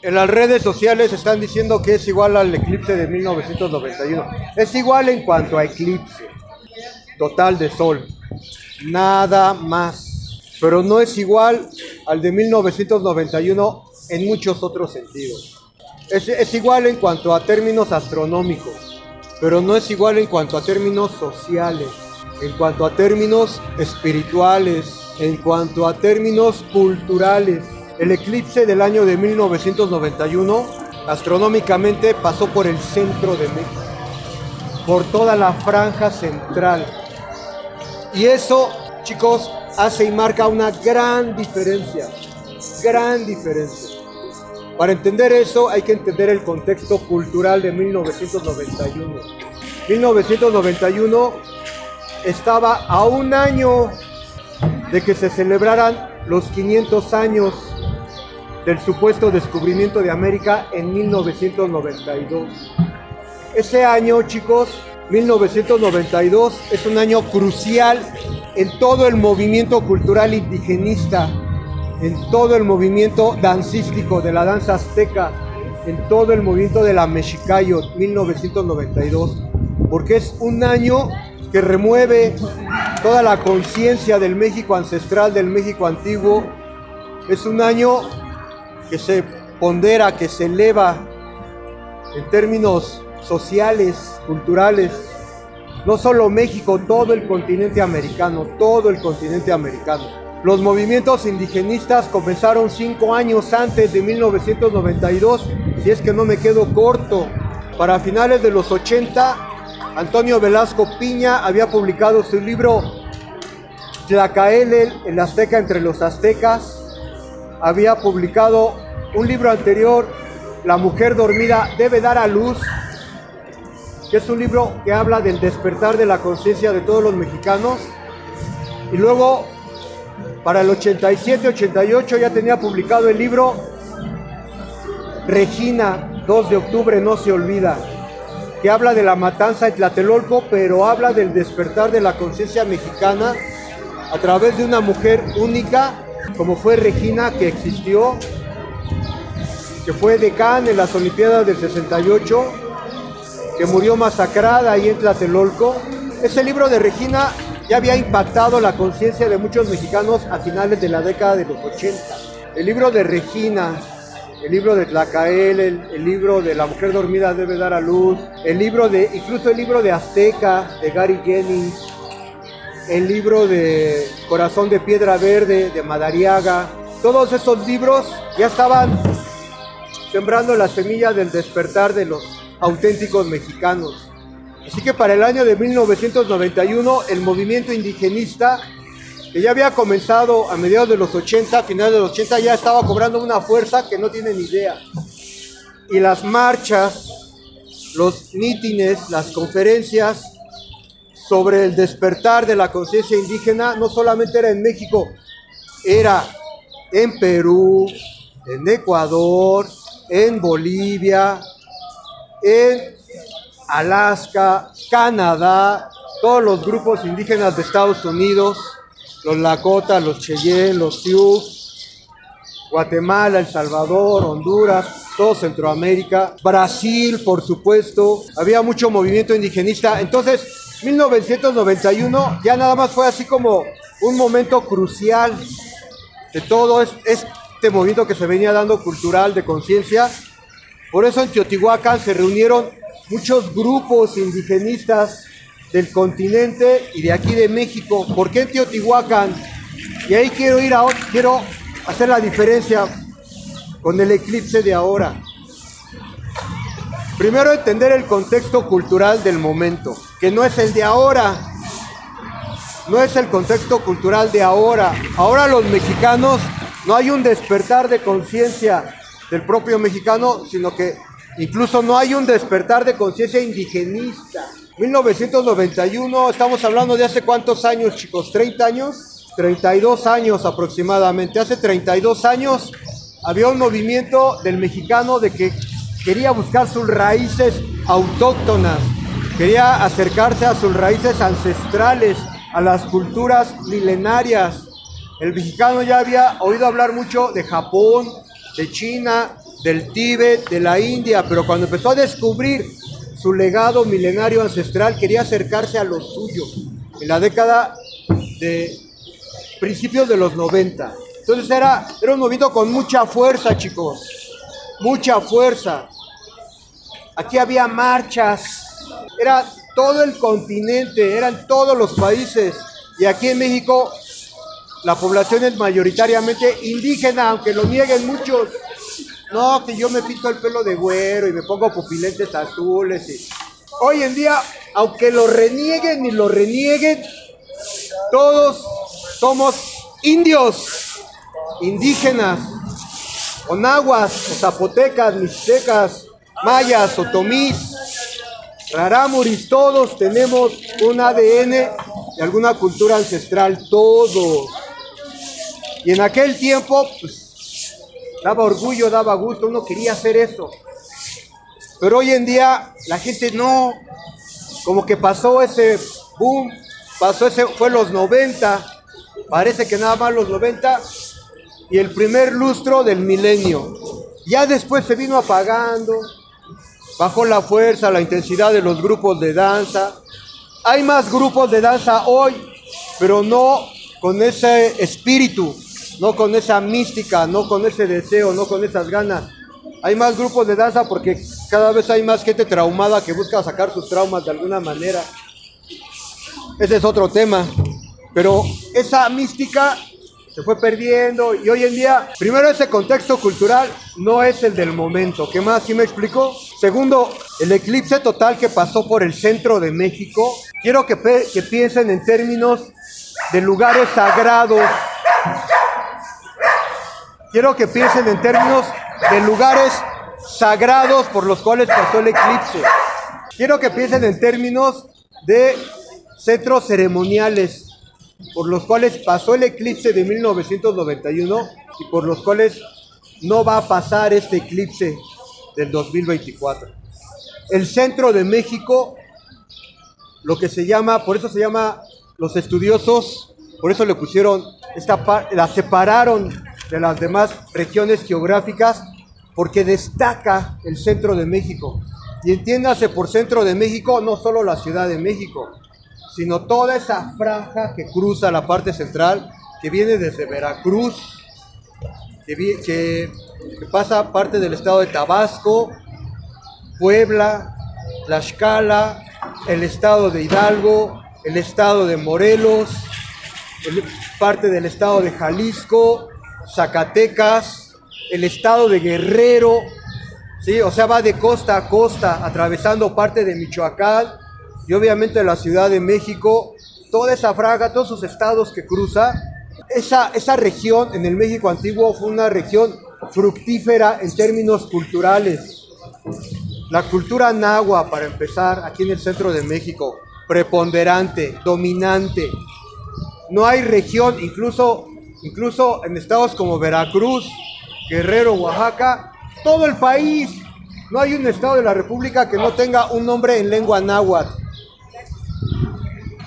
En las redes sociales están diciendo que es igual al eclipse de 1991. Es igual en cuanto a eclipse total de sol, nada más. Pero no es igual al de 1991 en muchos otros sentidos. Es igual en cuanto a términos astronómicos, pero no es igual en cuanto a términos sociales, en cuanto a términos espirituales, en cuanto a términos culturales. El eclipse del año de 1991 astronómicamente pasó por el centro de México, por toda la franja central. Y eso, chicos, hace y marca una gran diferencia, gran diferencia. Para entender eso hay que entender el contexto cultural de 1991. 1991 estaba a un año de que se celebraran los 500 años del supuesto descubrimiento de América en 1992. Ese año, chicos, 1992, es un año crucial en todo el movimiento cultural indigenista, en todo el movimiento dancístico de la danza azteca, en todo el movimiento de la Mexicayot, 1992, porque es un año que remueve toda la conciencia del México ancestral, del México antiguo. Es un año que se pondera, que se eleva en términos sociales, culturales, no solo México, todo el continente americano, todo el continente americano. Los movimientos indigenistas comenzaron 5 años antes de 1992, si es que no me quedo corto. Para finales de los 80, Antonio Velasco Piña había publicado su libro Tlacaelel, el azteca entre los aztecas. Había publicado un libro anterior, La mujer dormida debe dar a luz, que es un libro que habla del despertar de la conciencia de todos los mexicanos. Y luego, para el 87-88 ya tenía publicado el libro Regina, 2 de octubre no se olvida, que habla de la matanza de Tlatelolco, pero habla del despertar de la conciencia mexicana a través de una mujer única, como fue Regina, que existió, que fue decán en las Olimpiadas del 68, que murió masacrada ahí en Tlatelolco. Ese libro de Regina ya había impactado la conciencia de muchos mexicanos a finales de la década de los 80. El libro de Regina, el libro de Tlacaelel, el libro de La mujer dormida debe dar a luz, incluso el libro de Azteca, de Gary Jennings, el libro de Corazón de Piedra Verde, de Madariaga. Todos esos libros ya estaban sembrando la semilla del despertar de los auténticos mexicanos. Así que para el año de 1991, el movimiento indigenista, que ya había comenzado a mediados de los 80, finales de los 80, ya estaba cobrando una fuerza que no tienen idea. Y las marchas, los mítines, las conferencias sobre el despertar de la conciencia indígena, no solamente era en México, era en Perú, en Ecuador, en Bolivia, en Alaska, Canadá, todos los grupos indígenas de Estados Unidos, los Lakota, los Cheyenne, los Sioux, Guatemala, El Salvador, Honduras, todo Centroamérica, Brasil, por supuesto, había mucho movimiento indigenista. Entonces, 1991 ya nada más fue así como un momento crucial de todo este movimiento que se venía dando cultural, de conciencia. Por eso en Teotihuacán se reunieron muchos grupos indigenistas del continente y de aquí de México. ¿Por qué en Teotihuacán? Y ahí quiero hacer la diferencia con el eclipse de ahora. Primero, entender el contexto cultural del momento, que no es el de ahora, no es el contexto cultural de ahora. Ahora los mexicanos, no hay un despertar de conciencia del propio mexicano, sino que incluso no hay un despertar de conciencia indigenista. 1991, estamos hablando de hace cuántos años, chicos, 30 años, 32 años aproximadamente. Hace 32 años había un movimiento del mexicano de que quería buscar sus raíces autóctonas, quería acercarse a sus raíces ancestrales, a las culturas milenarias. El mexicano ya había oído hablar mucho de Japón, de China, del Tíbet, de la India, pero cuando empezó a descubrir su legado milenario ancestral, quería acercarse a lo suyo, en la década de principios de los 90. Entonces era un movimiento con mucha fuerza, chicos, mucha fuerza. Aquí había marchas, era todo el continente, eran todos los países, y aquí en México la población es mayoritariamente indígena, aunque lo nieguen muchos. No, que yo me pinto el pelo de güero y me pongo pupilentes azules. Hoy en día, aunque lo renieguen y lo renieguen, todos somos indios, indígenas, o nahuas, o zapotecas, mixtecas, mayas, otomís, rarámuris, todos tenemos un ADN de alguna cultura ancestral, todos. Y en aquel tiempo, pues, daba orgullo, daba gusto, uno quería hacer eso. Pero hoy en día la gente no, como que pasó ese boom, fue los 90, parece que nada más los 90 y el primer lustro del milenio. Ya después se vino apagando, bajó la fuerza, la intensidad de los grupos de danza. Hay más grupos de danza hoy, pero no con ese espíritu, no con esa mística, no con ese deseo, no con esas ganas. Hay más grupos de danza porque cada vez hay más gente traumada que busca sacar sus traumas de alguna manera. Ese es otro tema, pero esa mística se fue perdiendo y hoy en día, primero, ese contexto cultural no es el del momento. ¿Qué más? ¿Sí me explico? Segundo, el eclipse total que pasó por el centro de México. Quiero que piensen en términos de lugares sagrados. Quiero que piensen en términos de lugares sagrados por los cuales pasó el eclipse. Quiero que piensen en términos de centros ceremoniales por los cuales pasó el eclipse de 1991 y por los cuales no va a pasar este eclipse del 2024. El centro de México, lo que se llama, por eso se llama, los estudiosos, por eso le pusieron, la separaron de las demás regiones geográficas, porque destaca el centro de México. Y entiéndase por centro de México no solo la Ciudad de México, sino toda esa franja que cruza la parte central, que viene desde Veracruz, que pasa parte del estado de Tabasco, Puebla, Tlaxcala, el estado de Hidalgo, el estado de Morelos, parte del estado de Jalisco, Zacatecas, el estado de Guerrero, ¿sí? O sea, va de costa a costa, atravesando parte de Michoacán y obviamente la Ciudad de México, toda esa franja, todos sus estados que cruza. Esa región en el México antiguo fue una región fructífera en términos culturales. La cultura náhuatl, para empezar, aquí en el centro de México, preponderante, dominante. No hay región, incluso en estados como Veracruz, Guerrero, Oaxaca, todo el país, no hay un estado de la República que no tenga un nombre en lengua náhuatl.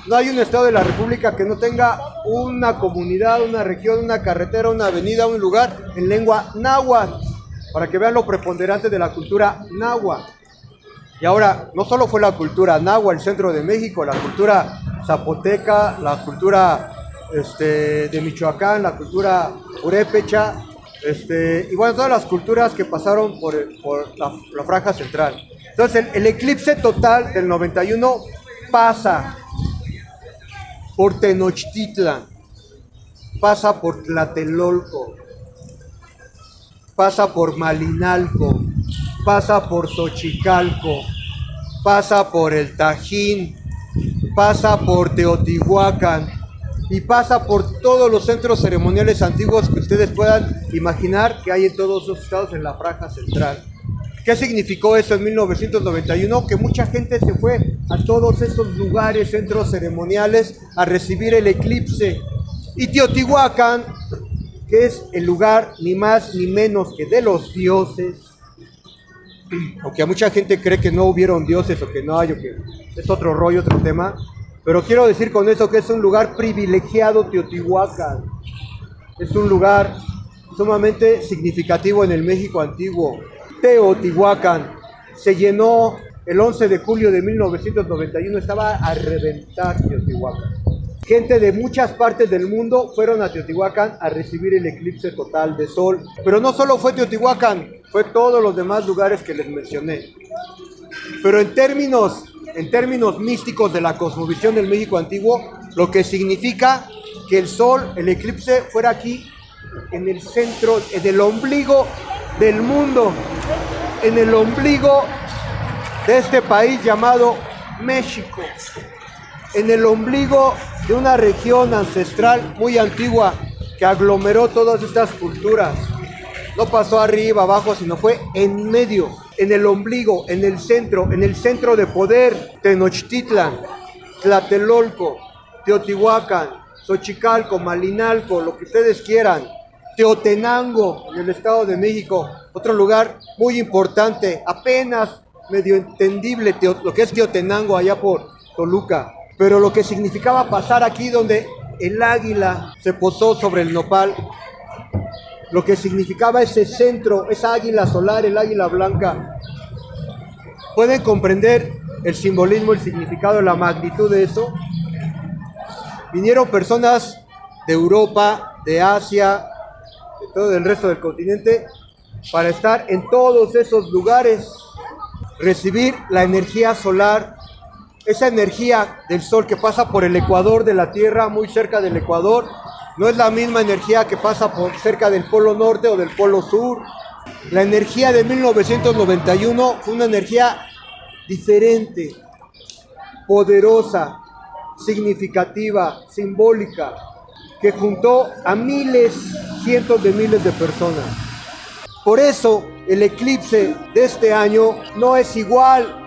No hay un estado de la República que no tenga una comunidad, una región, una carretera, una avenida, un lugar en lengua náhuatl, para que vean lo preponderante de la cultura náhuatl. Y ahora, no solo fue la cultura náhuatl, el centro de México, la cultura zapoteca, la cultura de Michoacán, la cultura purépecha, y bueno, todas las culturas que pasaron por la franja central. Entonces, el eclipse total del 91 pasa por Tenochtitlan, pasa por Tlatelolco, pasa por Malinalco, pasa por Xochicalco, pasa por el Tajín, pasa por Teotihuacán y pasa por todos los centros ceremoniales antiguos que ustedes puedan imaginar que hay en todos esos estados en la franja central. ¿Qué significó eso en 1991? Que mucha gente se fue a todos esos lugares, centros ceremoniales, a recibir el eclipse. Y Teotihuacán, que es el lugar ni más ni menos que de los dioses, aunque a mucha gente cree que no hubieron dioses o que no hay, o que es otro rollo, otro tema, pero quiero decir con eso que es un lugar privilegiado Teotihuacán. Es un lugar sumamente significativo en el México antiguo. Teotihuacán se llenó el 11 de julio de 1991, estaba a reventar Teotihuacán. Gente de muchas partes del mundo fueron a Teotihuacán a recibir el eclipse total de sol. Pero no solo fue Teotihuacán, fue todos los demás lugares que les mencioné. Pero en términos místicos de la cosmovisión del México antiguo, lo que significa que el sol, el eclipse, fuera aquí, en el centro, en el ombligo del mundo, en el ombligo de este país llamado México, en el ombligo de una región ancestral muy antigua que aglomeró todas estas culturas. No pasó arriba, abajo, sino fue en medio, en el ombligo, en el centro de poder. Tenochtitlan, Tlatelolco, Teotihuacán, Xochicalco, Malinalco, lo que ustedes quieran. Teotenango, en el Estado de México, otro lugar muy importante, apenas medio entendible, lo que es Teotenango allá por Toluca. Pero lo que significaba pasar aquí donde el águila se posó sobre el nopal, lo que significaba ese centro, esa águila solar, el águila blanca. ¿Pueden comprender el simbolismo, el significado, la magnitud de eso? Vinieron personas de Europa, de Asia, de todo el resto del continente, para estar en todos esos lugares, recibir la energía solar, esa energía del sol que pasa por el ecuador de la Tierra, muy cerca del ecuador. No es la misma energía que pasa por cerca del Polo Norte o del Polo Sur. La energía de 1991 fue una energía diferente, poderosa, significativa, simbólica, que juntó a miles, cientos de miles de personas. Por eso el eclipse de este año no es igual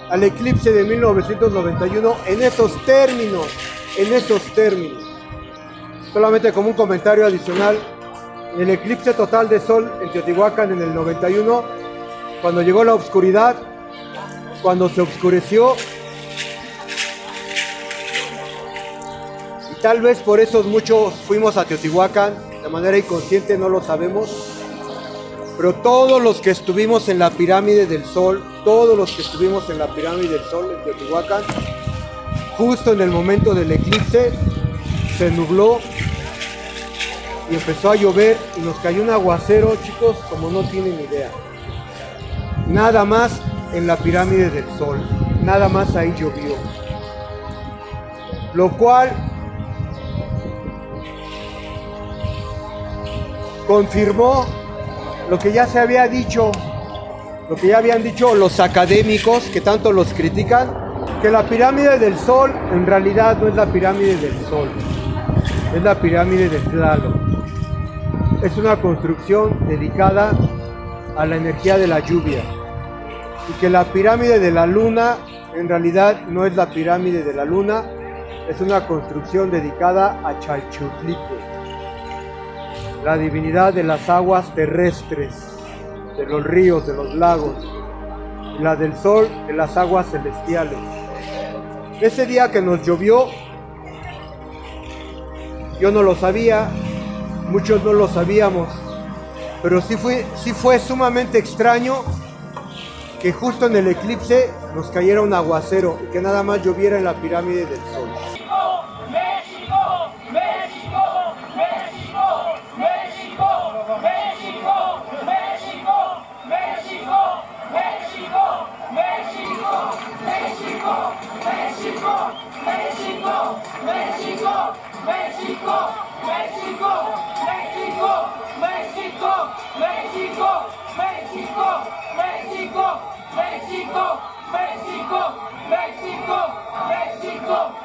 al eclipse de 1991 en esos términos. Solamente como un comentario adicional, el eclipse total de sol en Teotihuacán en el 91, cuando llegó la oscuridad, cuando se oscureció, y tal vez por eso muchos fuimos a Teotihuacán, de manera inconsciente, no lo sabemos, pero todos los que estuvimos en la pirámide del sol, en Teotihuacán, justo en el momento del eclipse, se nubló y empezó a llover y nos cayó un aguacero, chicos, como no tienen idea. Nada más en la pirámide del sol, nada más ahí llovió. Lo cual confirmó lo que ya se había dicho, lo que ya habían dicho los académicos que tanto los critican, que la pirámide del sol en realidad no es la pirámide del sol, es la pirámide de Tlaloc. Es una construcción dedicada a la energía de la lluvia, y que la pirámide de la luna en realidad no es la pirámide de la luna, es una construcción dedicada a Chalchutlique, la divinidad de las aguas terrestres, de los ríos, de los lagos, y la del sol, de las aguas celestiales. Ese día que nos llovió, yo no lo sabía, muchos no lo sabíamos, pero sí fue sumamente extraño que justo en el eclipse nos cayera un aguacero y que nada más lloviera en la pirámide del sol. México, México, México, México, México.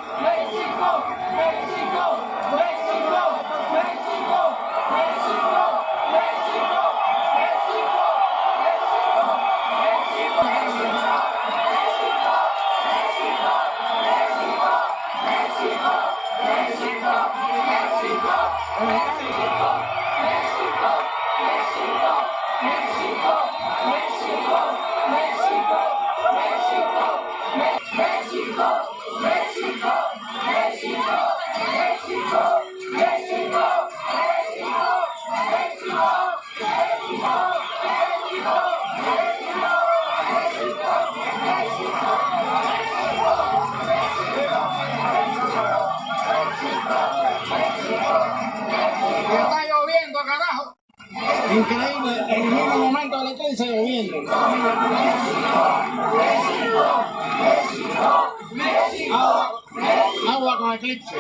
Increíble, en el mismo momento del eclipse lloviendo. Agua con eclipse.